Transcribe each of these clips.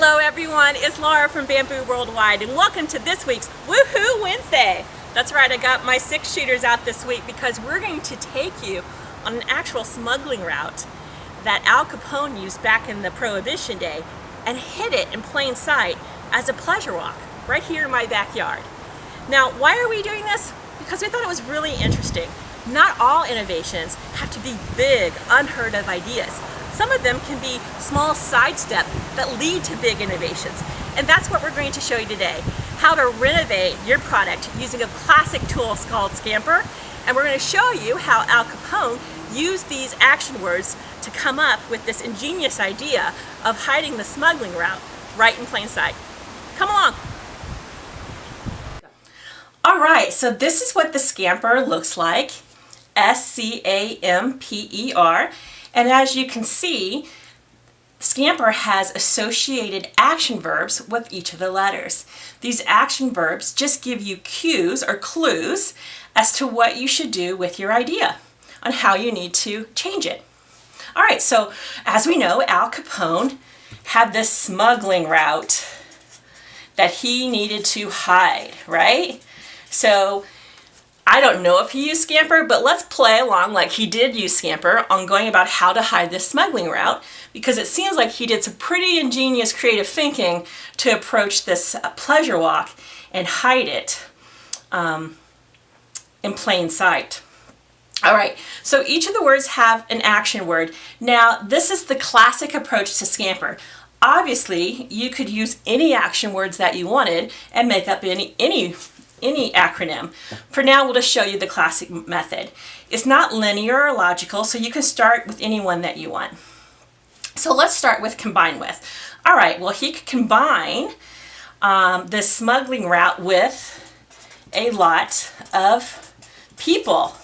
Hello everyone, it's Laura from Bamboo Worldwide and welcome to this week's Woohoo Wednesday. That's right, I got my 6-shooters out this week because we're going to take you on an actual smuggling route that Al Capone used back in the Prohibition day and hid it in plain sight as a pleasure walk right here in my backyard. Now, why are we doing this? Because we thought it was really interesting. Not all innovations have to be big, unheard of ideas. Some of them can be small sidestep that lead to big innovations. And that's what we're going to show you today. How to renovate your product using a classic tool called Scamper. And we're going to show you how Al Capone used these action words to come up with this ingenious idea of hiding the smuggling route right in plain sight. Come along. All right, so this is what the Scamper looks like. S-C-A-M-P-E-R. And as you can see, Scamper has associated action verbs with each of the letters. These action verbs just give you cues or clues as to what you should do with your idea, on how you need to change it. All right, so as we know, Al Capone had this smuggling route that he needed to hide, right? So I don't know if he used Scamper, but let's play along like he did use Scamper on going about how to hide this smuggling route, because it seems like he did some pretty ingenious creative thinking to approach this pleasure walk and hide it in plain sight. All right, so each of the words have an action word. Now, this is the classic approach to Scamper. Obviously, you could use any action words that you wanted and make up any acronym. For now, we'll just show you the classic method. It's not linear or logical, so you can start with any one that you want. So let's start with combine with. All right, well, he could combine this smuggling route with a lot of people.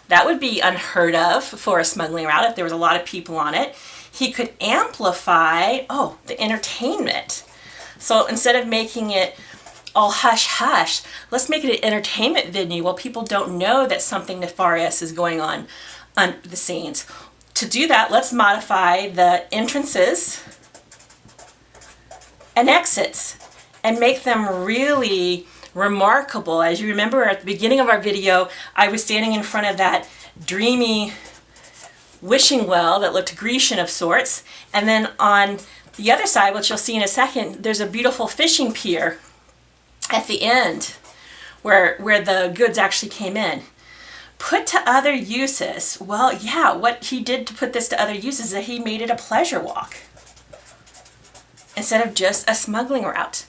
That would be unheard of for a smuggling route if there was a lot of people on it. He could amplify, the entertainment. So instead of making it all hush hush, let's make it an entertainment venue while people don't know that something nefarious is going on the scenes. To do that, let's modify the entrances and exits and make them really remarkable. As you remember at the beginning of our video, I was standing in front of that dreamy wishing well that looked Grecian of sorts, and then on the other side, which you'll see in a second, there's a beautiful fishing pier at the end where the goods actually came in. Put to other uses. Well, yeah, what he did to put this to other uses is that he made it a pleasure walk instead of just a smuggling route.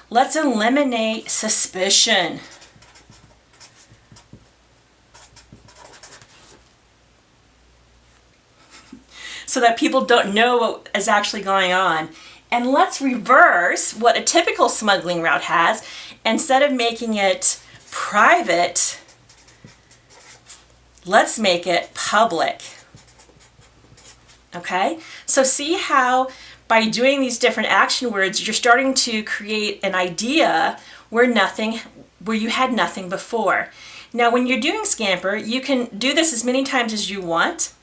Let's eliminate suspicion. So that people don't know what is actually going on. And let's reverse what a typical smuggling route has. Instead of making it private, let's make it public. Okay? So see how by doing these different action words, you're starting to create an idea where you had nothing before. Now, when you're doing Scamper, you can do this as many times as you want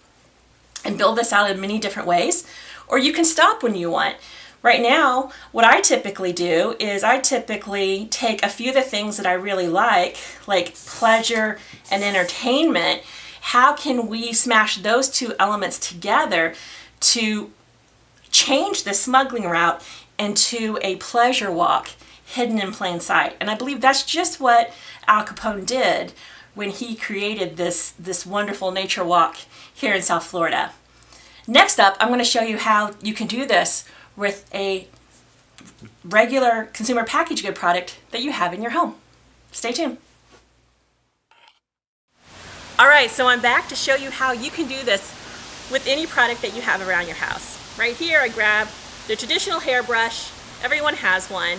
and build this out in many different ways, or you can stop when you want. Right now, what I typically do is I typically take a few of the things that I really like pleasure and entertainment. How can we smash those two elements together to change the smuggling route into a pleasure walk hidden in plain sight? And I believe that's just what Al Capone did when he created this wonderful nature walk here in South Florida. Next up, I'm going to show you how you can do this with a regular consumer packaged good product that you have in your home. Stay tuned. All right, so I'm back to show you how you can do this with any product that you have around your house. Right here, I grabbed the traditional hairbrush. Everyone has one.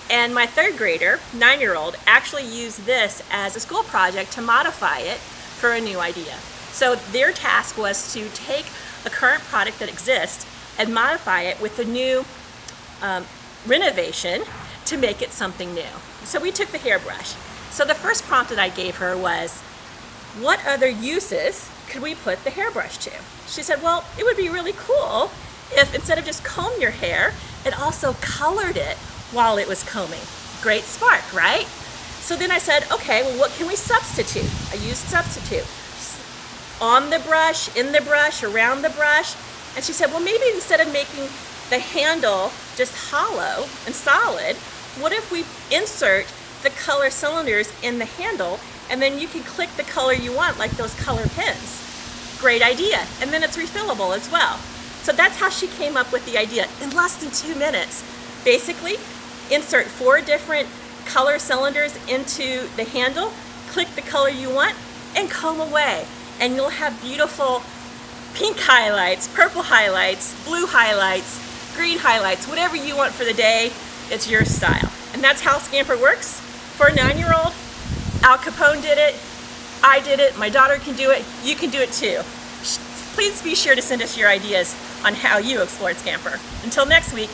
And my 3rd grader, 9-year-old, actually used this as a school project to modify it for a new idea. So their task was to take a current product that exists and modify it with a new renovation to make it something new. So we took the hairbrush. So the first prompt that I gave her was, what other uses could we put the hairbrush to? She said, well, it would be really cool if instead of just comb your hair, it also colored it while it was combing? Great spark, right? So then I said, okay, well, what can we substitute? I used substitute. On the brush, in the brush, around the brush. And she said, well, maybe instead of making the handle just hollow and solid, what if we insert the color cylinders in the handle, and then you can click the color you want, like those color pins. Great idea. And then it's refillable as well. So that's how she came up with the idea in less than 2 minutes. Basically, insert 4 different color cylinders into the handle, click the color you want, and comb away. And you'll have beautiful pink highlights, purple highlights, blue highlights, green highlights, whatever you want for the day. It's your style. And that's how Scamper works for a 9-year-old. Al Capone did it. I did it. My daughter can do it. You can do it too. Please be sure to send us your ideas on how you explored Scamper. Until next week.